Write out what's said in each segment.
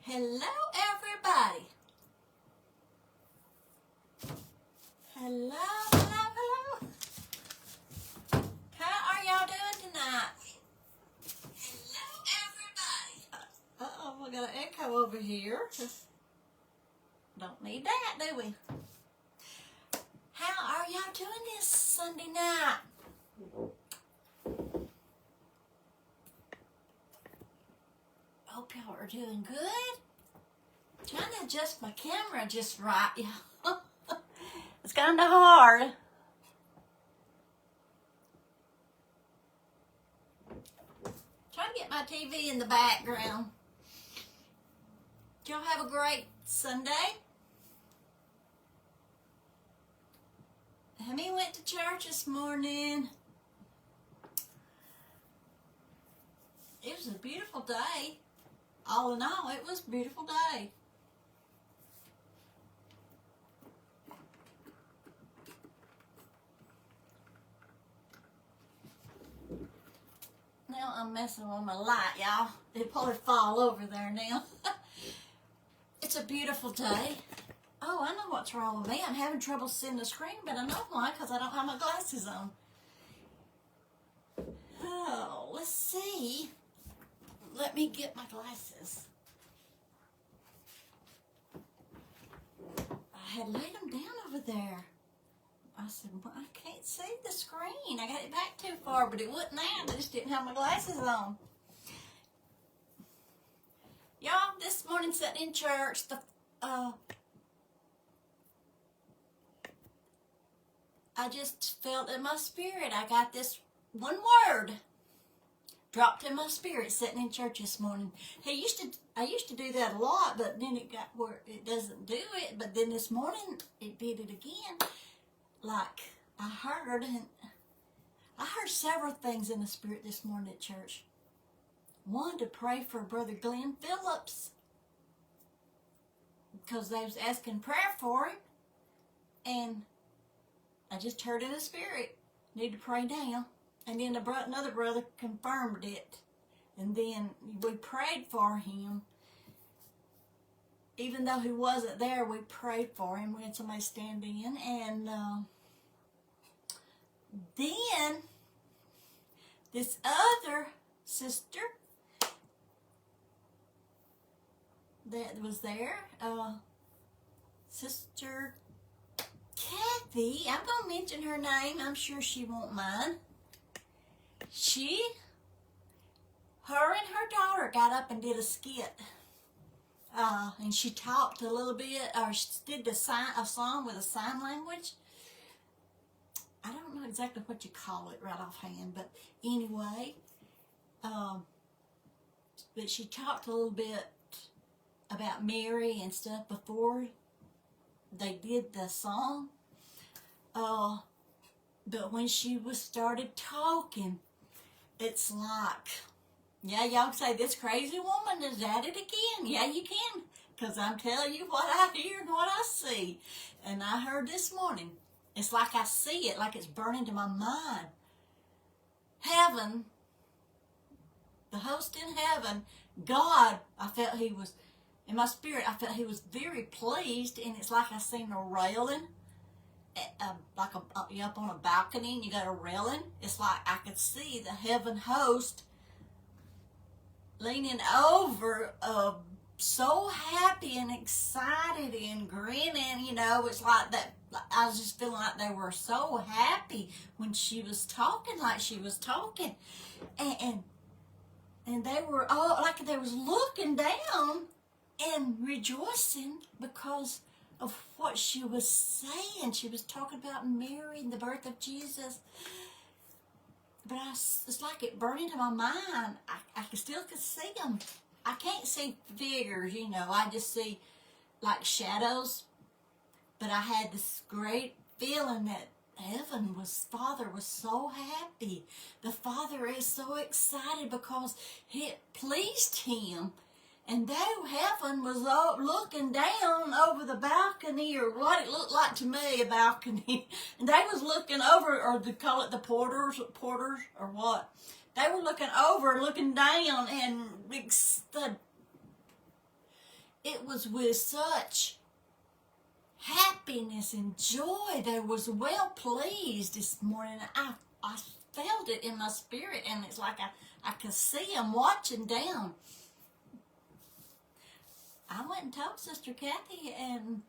Hello, everybody. Hello, hello, hello. How are y'all doing tonight? Hello, everybody. Uh-oh, we got an echo over here. Don't need that, do we? How are y'all doing this Sunday night? Hope y'all are doing good. Trying to adjust my camera just right, y'all. It's kind of hard. Trying to get my TV in the background. Did y'all have a great Sunday? Hemi went to church this morning. It was a beautiful day. All in all, it was a beautiful day. Now I'm messing with my light, y'all. It'll probably fall over there now. It's a beautiful day. Oh, I know what's wrong with me. I'm having trouble seeing the screen, but I know why, because I don't have my glasses on. Oh, let's see. Let me get my glasses. I had laid them down over there. I said, well, I can't see the screen. I got it back too far, but it wouldn't out. I just didn't have my glasses on. Y'all, this morning sitting in church, I just felt in my spirit, I got this one word dropped in my spirit sitting in church this morning. I used to do that a lot, but then it got where it doesn't do it. But then this morning it did it again. Like I heard several things in the spirit this morning at church. One, to pray for Brother Glenn Phillips, because they was asking prayer for him, and I just heard in the spirit, need to pray now. And then another brother confirmed it. And then we prayed for him. Even though he wasn't there, we prayed for him. We had somebody stand in. And then this other sister that was there, Sister Kathy, I'm going to mention her name. I'm sure she won't mind. Her and her daughter got up and did a skit. And she talked a little bit, or she did a song with a sign language. I don't know exactly what you call it right offhand, but anyway, but she talked a little bit about Mary and stuff before they did the song. But when she started talking, it's like, yeah, y'all say this crazy woman is at it again. Yeah, you can, because I'm telling you what I hear and what I see. And I heard this morning, it's like I see it, like it's burning to my mind. Heaven, the host in heaven, God, I felt he was, in my spirit, I felt he was very pleased, and it's like I seen a railing, like you up on a balcony and you got a railing. It's like I could see the heaven host leaning over, so happy and excited and grinning, you know. It's like that. I was just feeling like they were so happy when she was talking, like she was talking, and they were all like they was looking down and rejoicing because of what she was saying. She was talking about Mary and the birth of Jesus. But it's like it burned into my mind. I still could see them. I can't see figures, you know. I just see like shadows. But I had this great feeling that Father was so happy. The Father is so excited because it pleased him. And though heaven was looking down over the balcony, or what it looked like to me, a balcony, and they was looking over, or they call it the porters, or what? They were looking over, looking down, and it was with such happiness and joy. They was well pleased this morning. I felt it in my spirit, and it's like I could see them watching down. I went and told Sister Kathy, and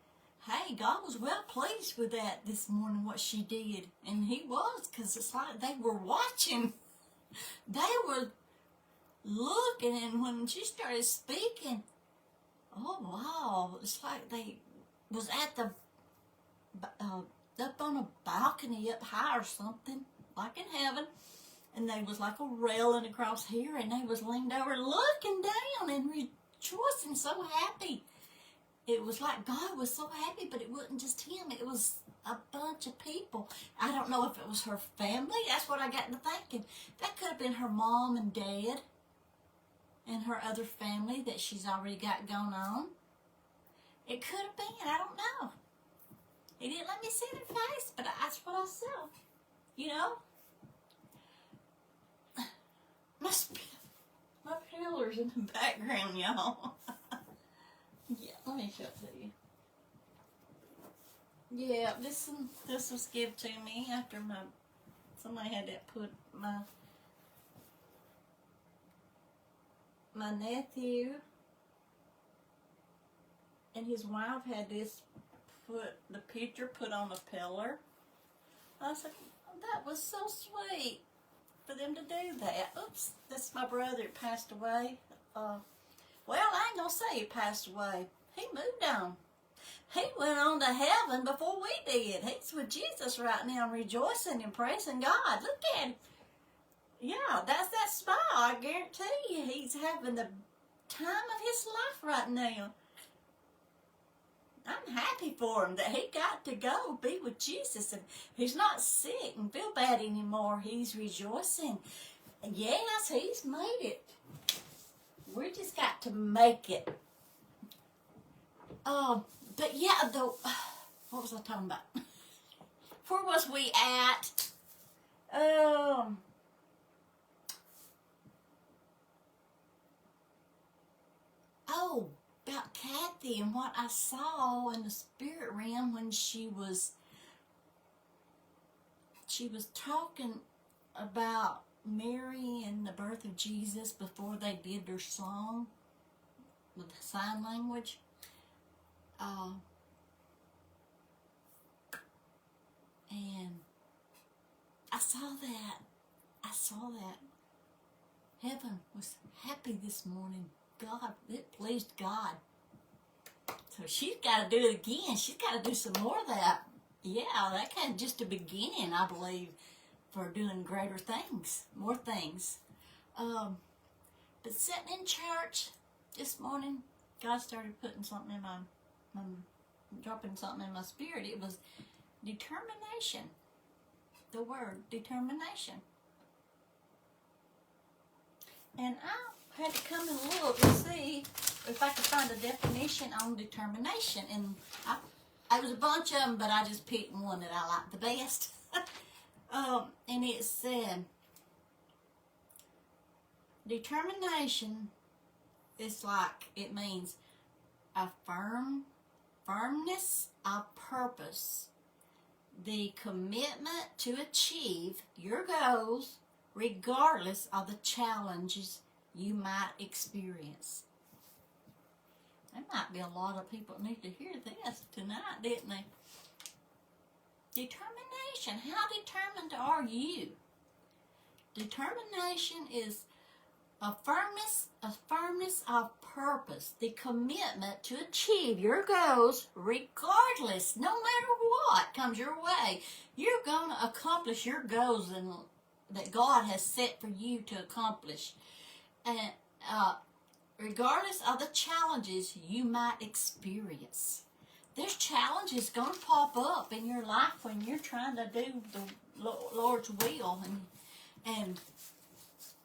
hey, God was well pleased with that this morning, what she did. And he was, because it's like they were watching. They were looking, and when she started speaking, oh wow, it's like they was at the up on a balcony up high or something, like in heaven, and they was like a railing across here, and they was leaned over looking down and rejoicing, so happy. It was like God was so happy, but it wasn't just him. It was a bunch of people. I don't know if it was her family. That's what I got to thinking. That could have been her mom and dad and her other family that she's already got going on. It could have been. I don't know. He didn't let me see their face, but that's what I saw. You know? My pillars in the background, y'all. Yeah, let me show it to you. Yeah, this was given to me after somebody had that put my nephew and his wife had the picture put on a pillar. I said, oh, that was so sweet for them to do that. Oops, that's my brother that passed away. Well, I ain't gonna say he passed away. He moved on. He went on to heaven before we did. He's with Jesus right now, rejoicing and praising God. Look at him. Yeah, that's that smile. I guarantee you he's having the time of his life right now. I'm happy for him that he got to go be with Jesus, and he's not sick and feel bad anymore. He's rejoicing. And yes, he's made it. We just got to make it. But yeah, what was I talking about? Where was we at? About Kathy and what I saw in the spirit realm when she was talking about Mary and the birth of Jesus before they did their song with sign language. And I saw that. Heaven was happy this morning. God, it pleased God. So she's got to do it again. She's got to do some more of that. Yeah, that kind of just the beginning, I believe, for doing greater things, more things. But sitting in church this morning, God started putting something in dropping something in my spirit. It was determination. The word determination. And I had to come and look and see if I could find a definition on determination. And I was a bunch of them, but I just picked one that I liked the best. And it said, determination is like, it means a firmness of purpose, the commitment to achieve your goals regardless of the challenges you might experience. There might be a lot of people that need to hear this tonight, didn't they? Determination. How determined are you? Determination is a firmness of purpose, the commitment to achieve your goals regardless, no matter what comes your way. You're going to accomplish your goals that God has set for you to accomplish. And regardless of the challenges you might experience. There's challenges going to pop up in your life when you're trying to do the Lord's will.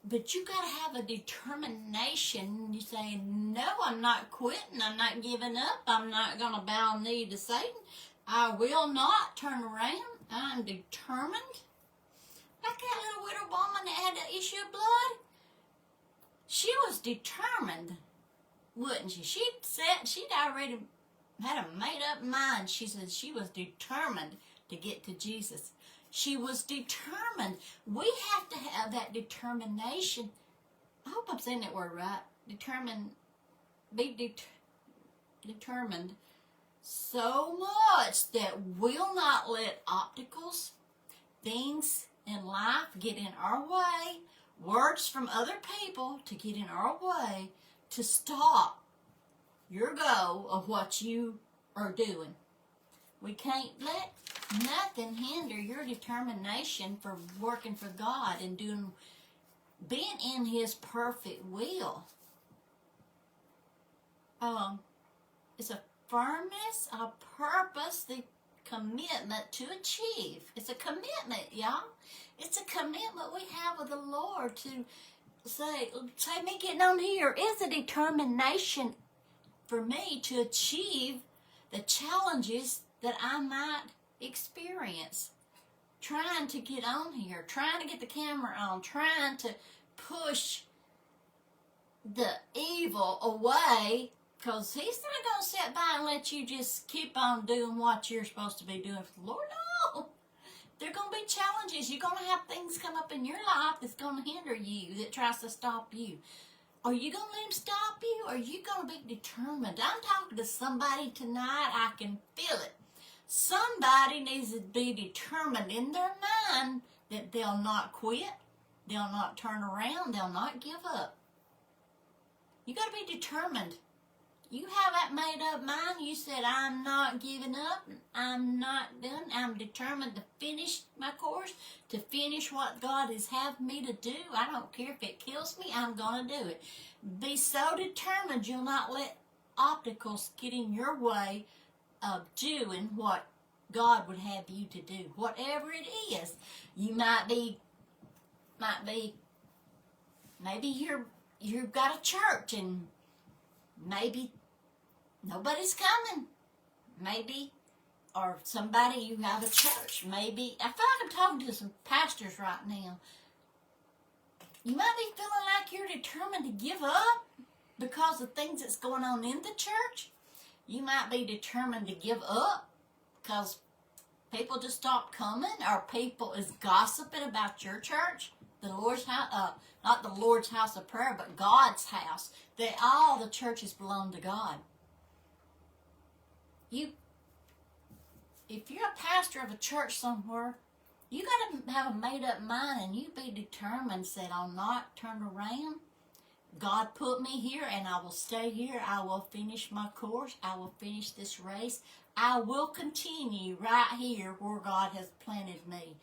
But you got to have a determination. You say, no, I'm not quitting. I'm not giving up. I'm not going to bow knee to Satan. I will not turn around. I'm determined. Like that little widow woman that had the issue of blood. She was determined wouldn't she? She'd already had a made-up mind. She said she was determined to get to Jesus. She was determined. We have to have that determination. I hope I'm saying that word right. Determined so much that we'll not let obstacles, things in life get in our way, words from other people to get in our way, to stop your goal of what you are doing. We can't let nothing hinder your determination for working for God and being in His perfect will. It's a firmness, a purpose, the commitment to achieve. It's a commitment, y'all. It's a commitment we have with the Lord to say me getting on here is a determination for me to achieve the challenges that I might experience. Trying to get on here, trying to get the camera on, trying to push the evil away, because He's not going to sit by and let you just keep on doing what you're supposed to be doing for the Lord. No. There are going to be challenges. You're going to have things come up in your life that's going to hinder you, that tries to stop you. Are you going to let Him stop you? Or are you going to be determined? I'm talking to somebody tonight. I can feel it. Somebody needs to be determined in their mind that they'll not quit. They'll not turn around. They'll not give up. You got to be determined. You have that made up mind. You said, I'm not giving up. I'm not done. I'm determined to finish my course, to finish what God has had me to do. I don't care if it kills me. I'm going to do it. Be so determined you'll not let obstacles get in your way of doing what God would have you to do. Whatever it is. You maybe you've got a church and maybe nobody's coming. Maybe, or somebody, you have a church. Maybe, I feel like I'm talking to some pastors right now. You might be feeling like you're determined to give up because of things that's going on in the church. You might be determined to give up because people just stop coming, or people is gossiping about your church. The Lord's house, not the Lord's house of prayer, but God's house. All the churches belong to God. If you're a pastor of a church somewhere, you got to have a made-up mind, and you be determined, said, I'll not turn around. God put me here, and I will stay here. I will finish my course. I will finish this race. I will continue right here where God has planted me.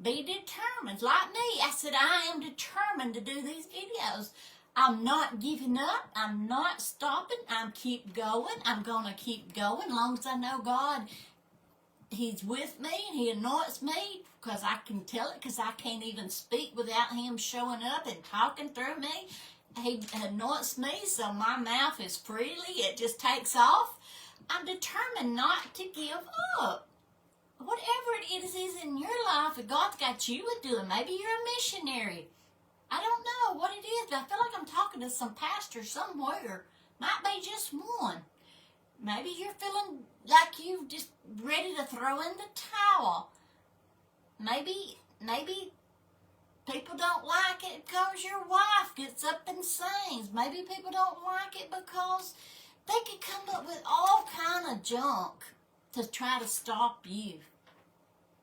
Be determined. Like me, I said, I am determined to do these videos. I'm not giving up. I'm not stopping. I'm keep going. I'm going to keep going as long as I know God, He's with me and He anoints me, because I can tell it, because I can't even speak without Him showing up and talking through me. He anoints me so my mouth is freely. It just takes off. I'm determined not to give up. Whatever it is in your life that God's got you doing, maybe you're a missionary. I don't know what it is, but I feel like I'm talking to some pastor somewhere. Might be just one. Maybe you're feeling like you're just ready to throw in the towel. Maybe people don't like it because your wife gets up and sings. Maybe people don't like it because they can come up with all kind of junk to try to stop you.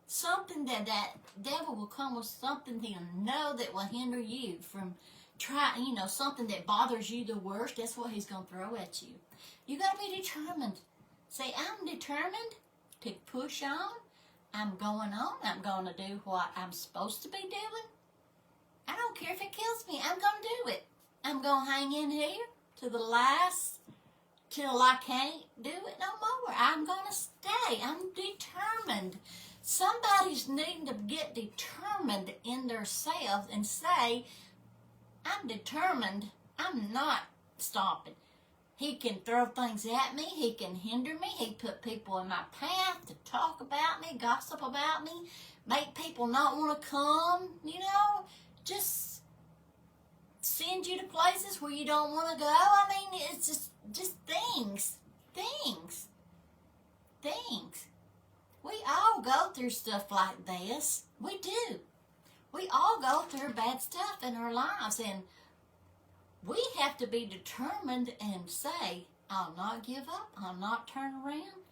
Something that devil will come with, something he'll know that will hinder you from trying, something that bothers you the worst. That's what he's going to throw at you. You got to be determined. Say, I'm determined to push on. I'm going on. I'm going to do what I'm supposed to be doing. I don't care if it kills me. I'm going to do it. I'm going to hang in here to the last, till I can't do it no more. I'm going to stay. I'm determined. Somebody's needing to get determined in themselves and say, I'm determined. I'm not stopping. He can throw things at me. He can hinder me. He put people in my path to talk about me, gossip about me, make people not want to come, just send you to places where you don't want to go. I mean, it's just things. We all go through stuff like this. We do. We all go through bad stuff in our lives, and we have to be determined and say, I'll not give up. I'll not turn around.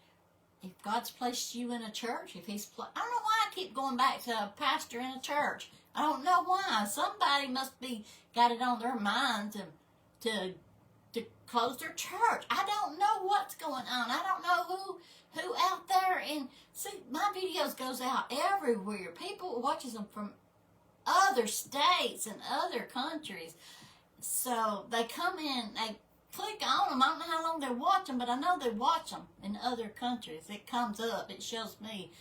If God's placed you in a church, if He's I don't know why I keep going back to a pastor in a church. I don't know why. Somebody must be got it on their mind to close their church. I don't know what's going on. I don't know who out there. And see, my videos goes out everywhere. People watches them from other states and other countries. So they come in, they click on them. I don't know how long they watch them, but I know they watch them in other countries. It comes up. It shows me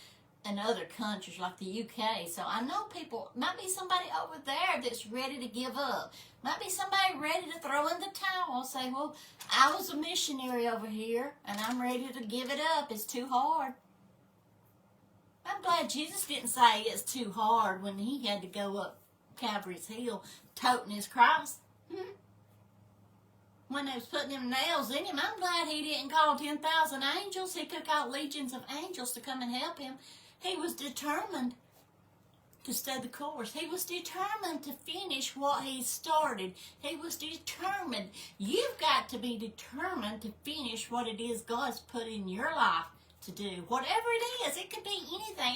in other countries like the UK. So I know people, might be somebody over there that's ready to give up. Might be somebody ready to throw in the towel and say, well, I was a missionary over here and I'm ready to give it up. It's too hard. I'm glad Jesus didn't say it's too hard when He had to go up Calvary's Hill toting His cross. When they was putting them nails in Him, I'm glad He didn't call 10,000 angels. He took out legions of angels to come and help Him. He was determined to stay the course. He was determined to finish what He started. He was determined. You've got to be determined to finish what it is God's put in your life to do. Whatever it is, it could be anything.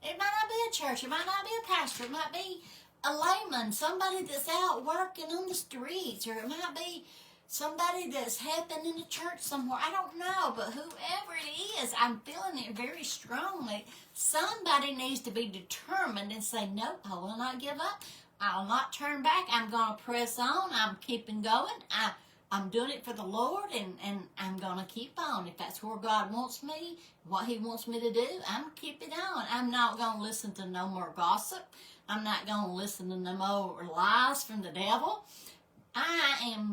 It might not be a church. It might not be a pastor. It might be a layman, somebody that's out working on the streets, or it might be somebody that's helping in a church somewhere. I don't know, but whoever it is, I'm feeling it very strongly. Somebody needs to be determined and say, no, I will not give up. I'll not turn back. I'm going to press on. I'm keeping going. I'm doing it for the Lord, and I'm going to keep on. If that's where God wants me, what He wants me to do, I'm keeping on. I'm not going to listen to no more gossip. I'm not going to listen to no more lies from the devil.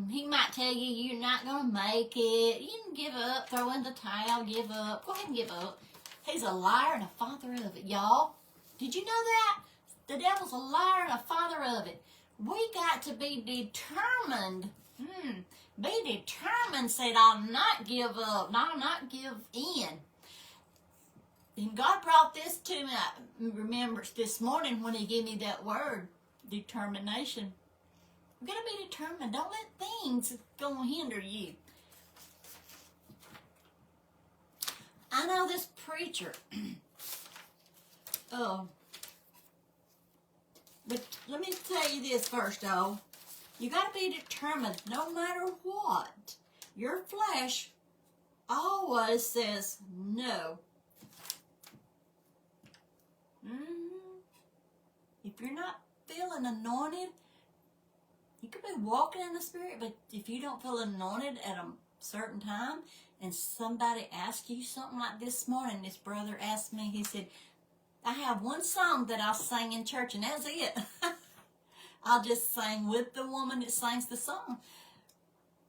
He might tell you you're not going to make it. You can give up, throw in the towel, give up. Go ahead and give up. He's a liar and a father of it, y'all. Did you know that? The devil's a liar and a father of it. We got to be determined. Be determined, said, I'll not give up. I'll not give in. And God brought this to me. I remember this morning when He gave me that word, determination. We've got to be determined. Don't let things go and hinder you. I know this preacher. But let me tell you this first, though. You got to be determined no matter what. Your flesh always says no. If you're not feeling anointed, you could be walking in the Spirit, but if you don't feel anointed at a certain time, and somebody asks you something like this morning, this brother asked me, he said, I have one song that I'll sing in church, and that's it. I'll just sing with the woman that sings the song.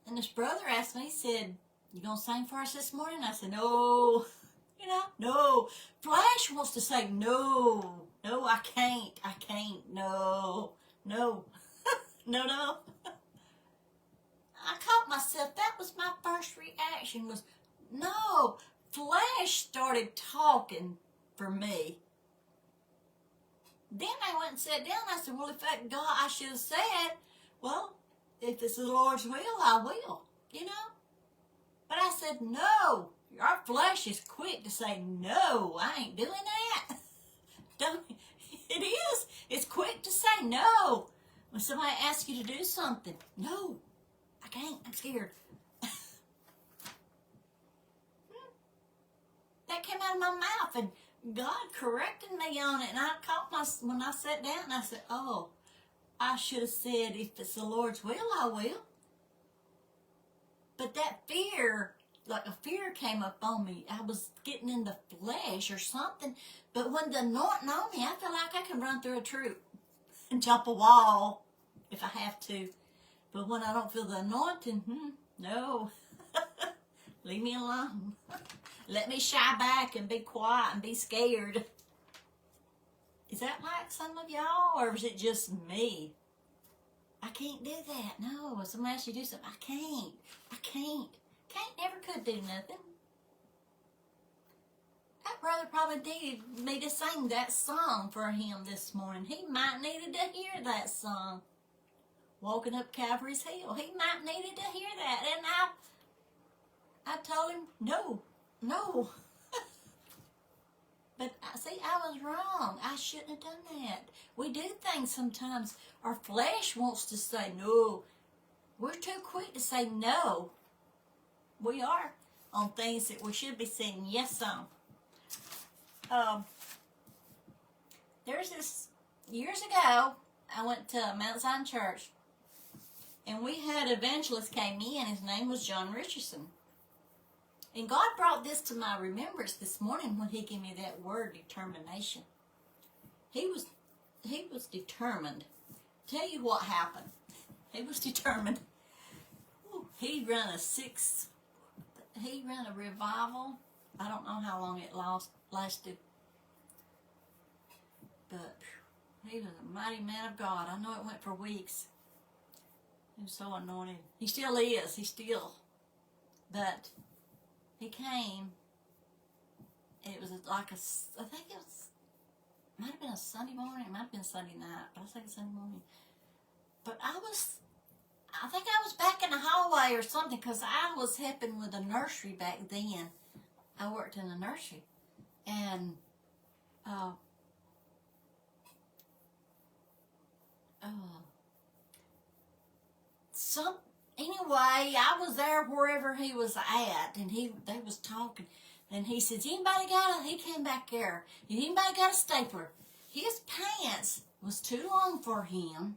And this brother asked me, he said, you going to sing for us this morning? I said, no. No. Flesh wants to say, no, I can't, no. No. I caught myself, that was my first reaction was, no. Flesh started talking for me. Then I went and sat down, I said, well, if that God, I should have said, well, if it's the Lord's will, I will, But I said, no. Our flesh is quick to say, no, I ain't doing that. It is. It's quick to say no. When somebody asks you to do something, no, I can't, I'm scared. That came out of my mouth, and God corrected me on it, and I caught when I sat down, I said, oh, I should have said, if it's the Lord's will, I will. But that fear, like a fear came up on me. I was getting in the flesh or something. But when the anointing on me, I feel like I can run through a troop and jump a wall if I have to. But when I don't feel the anointing, no. Leave me alone. Let me shy back and be quiet and be scared. Is that like some of y'all, or is it just me? I can't do that. No, when somebody asks you to do something, I can't. I can't. Can't never could do nothing. That brother probably needed me to sing that song for him this morning. He might needed to hear that song. Walking up Calvary's Hill. He might needed to hear that. And I told him, no. But see, I was wrong. I shouldn't have done that. We do things sometimes. Our flesh wants to say no. We're too quick to say no. We are on things that we should be saying yes on. There's this, years ago, I went to Mount Zion Church, and we had an evangelist came in. His name was John Richardson. And God brought this to my remembrance this morning when he gave me that word, determination. He was determined. Tell you what happened. He was determined. He ran a revival. I don't know how long it lasted. But he was a mighty man of God. I know it went for weeks. He was so anointed. He still is. But he came. It was like I think it might have been a Sunday morning. It might have been Sunday night. But I think Sunday morning. But I think I was back in the hallway or something, because I was helping with a nursery back then. I worked in a nursery. And anyway, I was there wherever he was at, and they was talking, and he says, he came back there, anybody got a stapler? His pants was too long for him.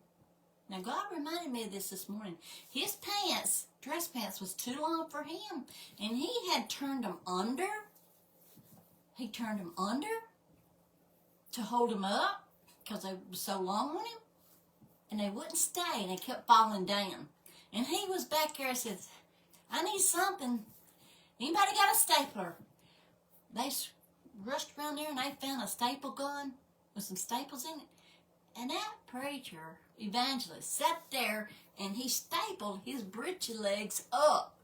Now, God reminded me of this morning. His pants, dress pants, was too long for him, and he had turned them under. He turned them under to hold them up, because they were so long on him, and they wouldn't stay, and they kept falling down. And he was back there and says, I need something. Anybody got a stapler? They rushed around there, and they found a staple gun with some staples in it. And that preacher, evangelist, sat there, and he stapled his britchy legs up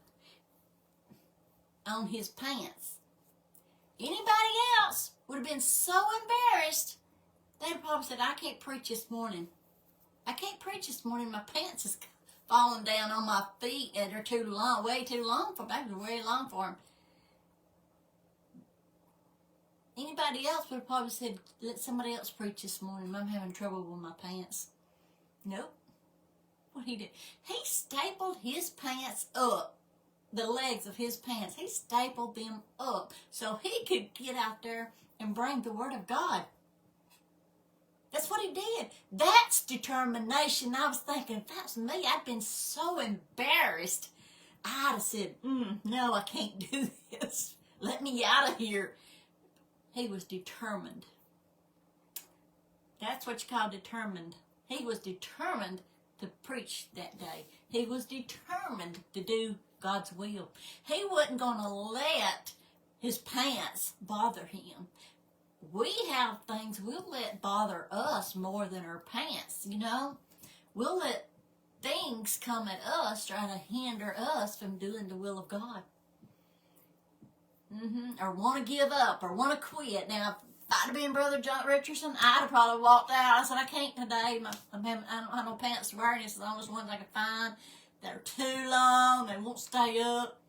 on his pants. Anybody else would have been so embarrassed, they'd have probably said, I can't preach this morning. I can't preach this morning. My pants is falling down on my feet, and they're too long, way too long for me. They were way long for him. Anybody else would have probably said, let somebody else preach this morning. I'm having trouble with my pants. Nope. What he did, he stapled his pants up, the legs of his pants. He stapled them up so he could get out there and bring the word of God. That's what he did. That's determination. I was thinking, if that was me, I'd been so embarrassed. I'd have said, no, I can't do this. Let me out of here. He was determined. That's what you call determined. He was determined to preach that day. He was determined to do God's will. He wasn't going to let his pants bother him. We have things we'll let bother us more than our pants, you know. We'll let things come at us, try to hinder us from doing the will of God. Or want to give up, or want to quit. Now, if I'd have been Brother John Richardson, I'd have probably walked out. I said, I can't today. I don't have no pants to wear, and it's the only ones I can find that are too long. They won't stay up.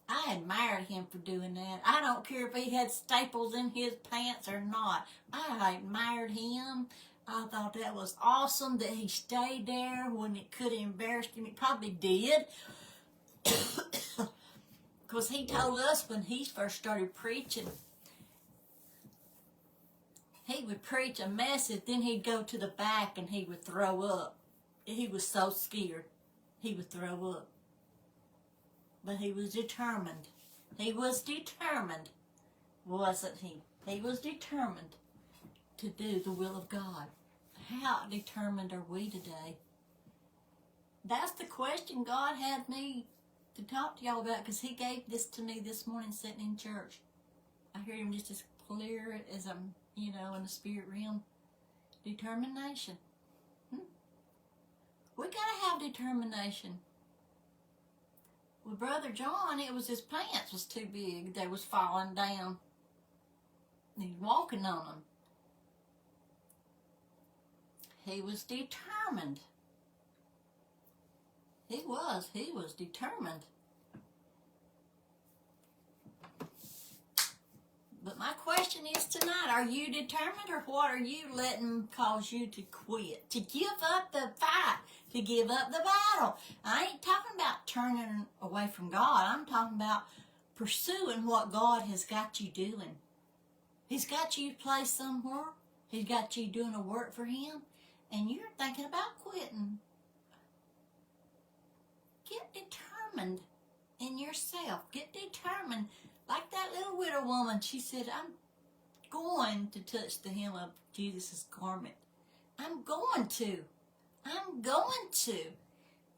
I admired him for doing that. I don't care if he had staples in his pants or not. I admired him. I thought that was awesome that he stayed there when it could have embarrassed him. It probably did. Because he told us when he first started preaching, he would preach a message, then he'd go to the back and he would throw up. He was so scared he would throw up. But he was determined. He was determined, wasn't he? He was determined to do the will of God. How determined are we today? That's the question God had me to talk to y'all about, because he gave this to me this morning sitting in church. I heard him just as clear as I'm, in the spirit realm. Determination. We got to have determination. With Brother John, it was his pants was too big. They was falling down. He was walking on them. He was determined. He was determined. But my question is tonight, are you determined, or what are you letting cause you to quit? To give up the fight, to give up the battle. I ain't talking about turning away from God. I'm talking about pursuing what God has got you doing. He's got you placed somewhere. He's got you doing a work for Him, and you're thinking about quitting. Get determined in yourself. Get determined. Like that little widow woman, she said, I'm going to touch the hem of Jesus' garment. I'm going to. I'm going to.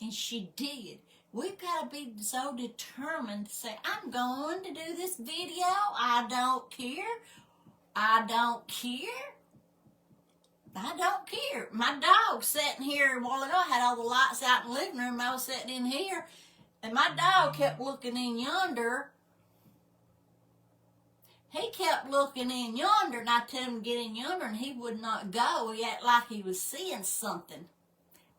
And she did. We've got to be so determined to say, I'm going to do this video. I don't care. I don't care. I don't care. My dog sitting here a while ago. I had all the lights out in the living room. I was sitting in here. And my dog kept looking in yonder. He kept looking in yonder, and I told him to get in yonder, and he would not go. He acted like he was seeing something.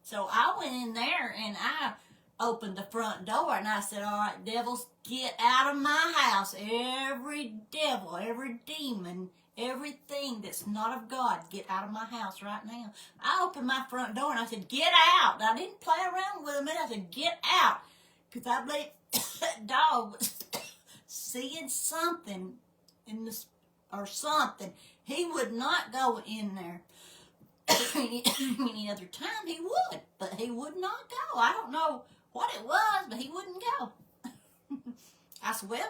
So I went in there, and I opened the front door, and I said, all right, devils, get out of my house. Every devil, every demon, everything that's not of God, get out of my house right now. I opened my front door, and I said, get out. I didn't play around with him. I said, get out. Because I believe that dog was seeing something in this or something. He would not go in there. Any other time he would, but he would not go. I don't know what it was, but he wouldn't go. I said, well,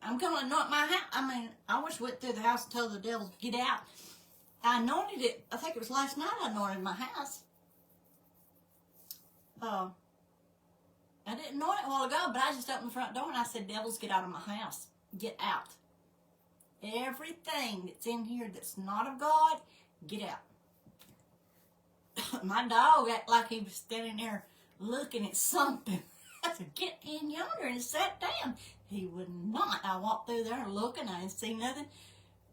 I'm going to anoint my house. I almost went through the house and told the devil to get out. I anointed it. I think it was last night I anointed my house. I didn't anoint it a while ago, but I just opened the front door and I said, devils, get out of my house. Get out. Everything that's in here that's not of God, get out. My dog acted like he was standing there looking at something. I said, get in yonder, and sat down. He would not. I walked through there looking. I didn't see nothing.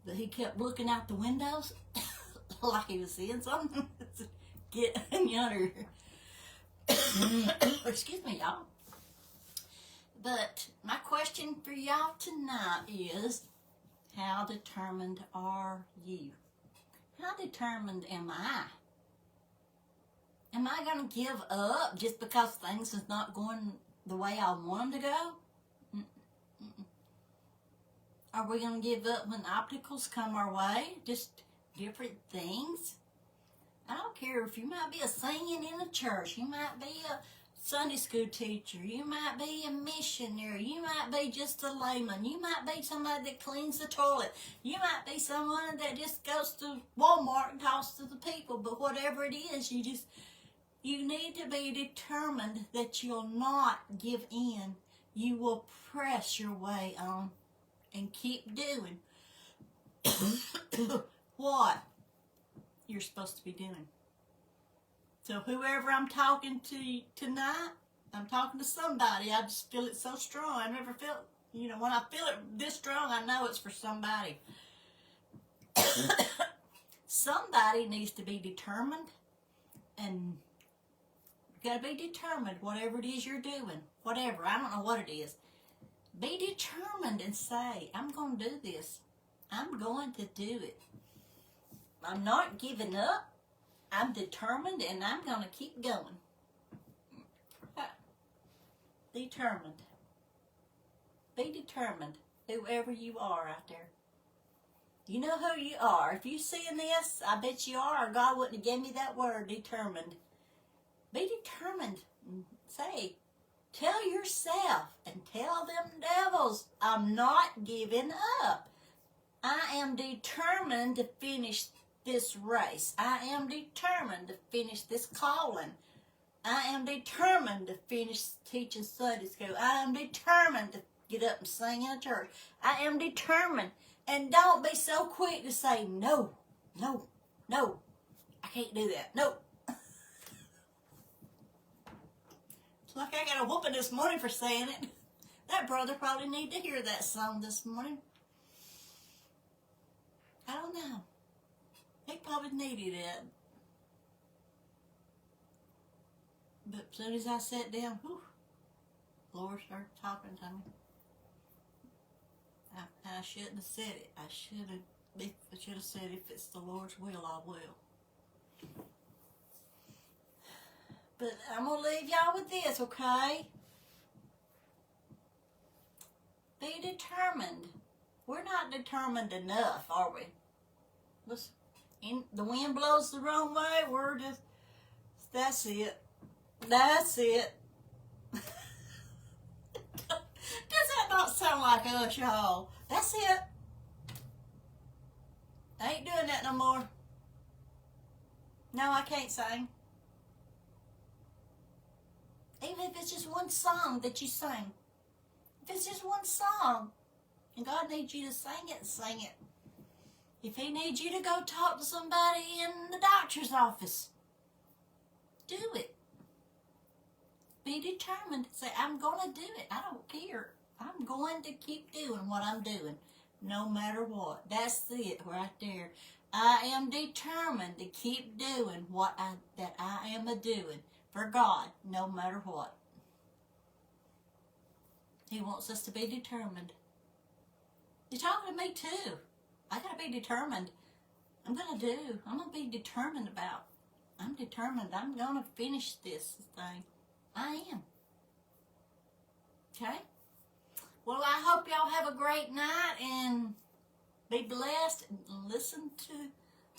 But he kept looking out the windows like he was seeing something. Get in yonder. Excuse me, y'all. But my question for y'all tonight is, how determined are you? How determined am I? Am I going to give up just because things is not going the way I want them to go? Are we going to give up when obstacles come our way? Just different things? I don't care if you might be a singing in a church. You might be a Sunday school teacher. You might be a missionary. You might be just a layman. You might be somebody that cleans the toilet. You might be someone that just goes to Walmart and talks to the people. But whatever it is, you need to be determined that you'll not give in. You will press your way on and keep doing what you're supposed to be doing. So whoever I'm talking to tonight, I'm talking to somebody. I just feel it so strong. I never felt, when I feel it this strong, I know it's for somebody. Somebody needs to be determined, and you got to be determined, whatever it is you're doing, whatever. I don't know what it is. Be determined and say, I'm going to do this. I'm going to do it. I'm not giving up. I'm determined, and I'm going to keep going. Determined. Be determined, whoever you are out there. You know who you are. If you're seeing this, I bet you are, or God wouldn't have given me that word, determined. Be determined. Say, tell yourself and tell them devils, I'm not giving up. I am determined to finish this race. I am determined to finish this calling. I am determined to finish teaching Sunday school. I am determined to get up and sing in a church. I am determined. And don't be so quick to say, no, no, no, I can't do that. No. Like I got a whooping this morning for saying it. That brother probably need to hear that song this morning. I don't know. He probably needed it. But as soon as I sat down, whew, Lord started talking to me. I shouldn't have said it. I should have said, if it's the Lord's will, I will. But I'm going to leave y'all with this, okay? Be determined. We're not determined enough, are we? Listen, the wind blows the wrong way. We're just, that's it. That's it. Does that not sound like us, y'all? That's it. I ain't doing that no more. No, I can't sing. Even if it's just one song that you sing. If it's just one song, and God needs you to sing it, sing it. If He needs you to go talk to somebody in the doctor's office, do it. Be determined. Say, I'm going to do it. I don't care. I'm going to keep doing what I'm doing, no matter what. That's it right there. I am determined to keep doing what I am a-doing for God, no matter what. He wants us to be determined. He's talking to me too. I got to be determined. I'm going to be determined about. I'm determined. I'm going to finish this thing. I am. Okay? Well, I hope y'all have a great night and be blessed and listen to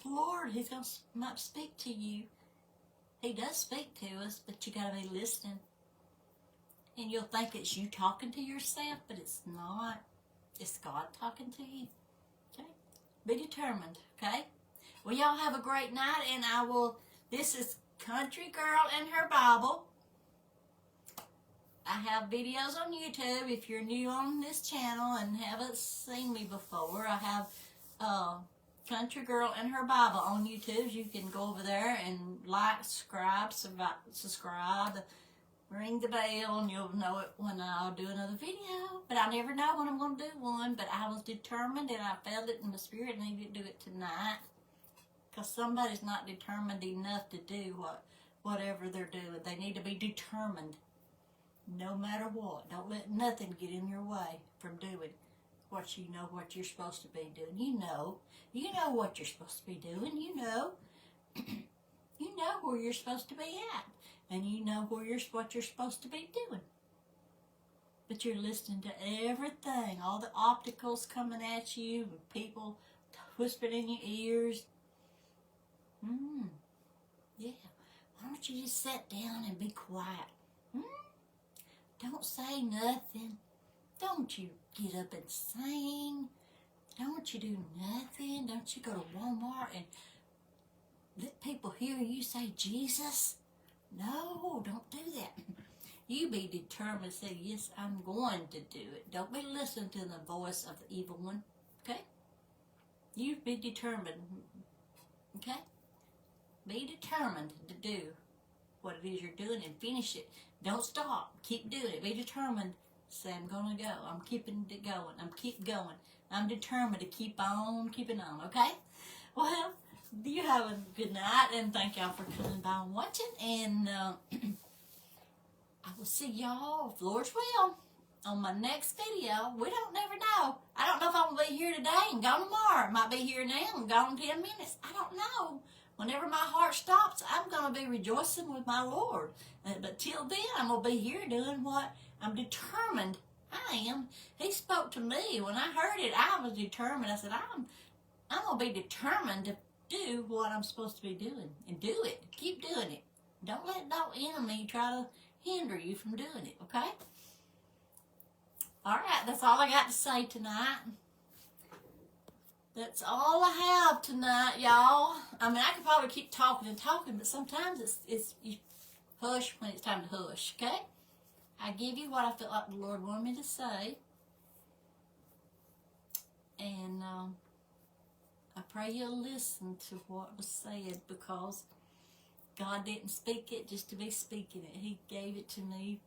the Lord. He's going to speak to you. He does speak to us, but you got to be listening. And you'll think it's you talking to yourself, but it's not. It's God talking to you. Okay? Be determined. Okay? Well, y'all have a great night, and this is Country Girl and Her Bible. I have videos on YouTube. If you're new on this channel and haven't seen me before, I have Country Girl and Her Bible on YouTube. You can go over there and like, subscribe, ring the bell, and you'll know it when I'll do another video. But I never know when I'm going to do one. But I was determined, and I felt it in the spirit, and I need to do it tonight. Because somebody's not determined enough to do whatever they're doing. They need to be determined. No matter what. Don't let nothing get in your way from doing what you're supposed to be doing. You know what you're supposed to be doing. You know where you're supposed to be at. And you know what you're supposed to be doing. But you're listening to everything. All the opticals coming at you. And people whispering in your ears. Yeah. Why don't you just sit down and be quiet? Don't say nothing. Don't you get up and sing. Don't you do nothing. Don't you go to Walmart and let people hear you say Jesus. No, don't do that. You be determined to say, yes, I'm going to do it. Don't be listening to the voice of the evil one. Okay? You be determined. Okay? Be determined to do what it is you're doing and finish it. Don't stop. Keep doing it. Be determined. Say, I'm going to go. I'm keeping it going. Keep going. I'm determined to keep on keeping on. Okay? Well, you have a good night, and thank y'all for coming by and watching. And I will see y'all, if Lord's will, on my next video. We don't never know. I don't know if I'm going to be here today and gone tomorrow. Might be here now and gone in 10 minutes. I don't know. Whenever my heart stops, I'm going to be rejoicing with my Lord. But till then, I'm going to be here doing what I'm determined I am. He spoke to me. When I heard it, I was determined. I said, I'm going to be determined to do what I'm supposed to be doing. And do it. Keep doing it. Don't let no enemy try to hinder you from doing it, okay? All right, that's all I got to say tonight. That's all I have tonight, y'all. I mean, I could probably keep talking and talking, but sometimes it's you hush when it's time to hush, okay? I give you what I felt like the Lord wanted me to say. And I pray you'll listen to what was said, because God didn't speak it just to be speaking it. He gave it to me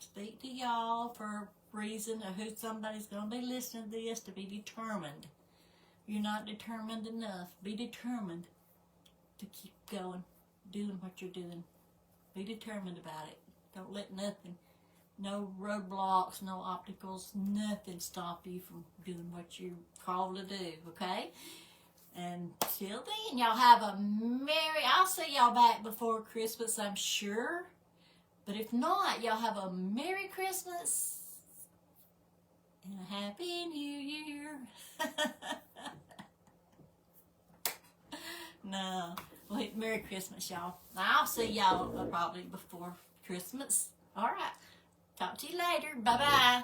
speak to y'all for a reason of who somebody's going to be listening to this, to be determined. You're not determined enough. Be determined to keep going, doing what you're doing. Be determined about it. Don't let nothing, no roadblocks, no obstacles, nothing stop you from doing what you're called to do, okay? And till then, y'all have a I'll see y'all back before Christmas, I'm sure. But if not, y'all have a Merry Christmas and a Happy New Year. No, wait, Merry Christmas, y'all. I'll see y'all probably before Christmas. All right. Talk to you later. Bye-bye.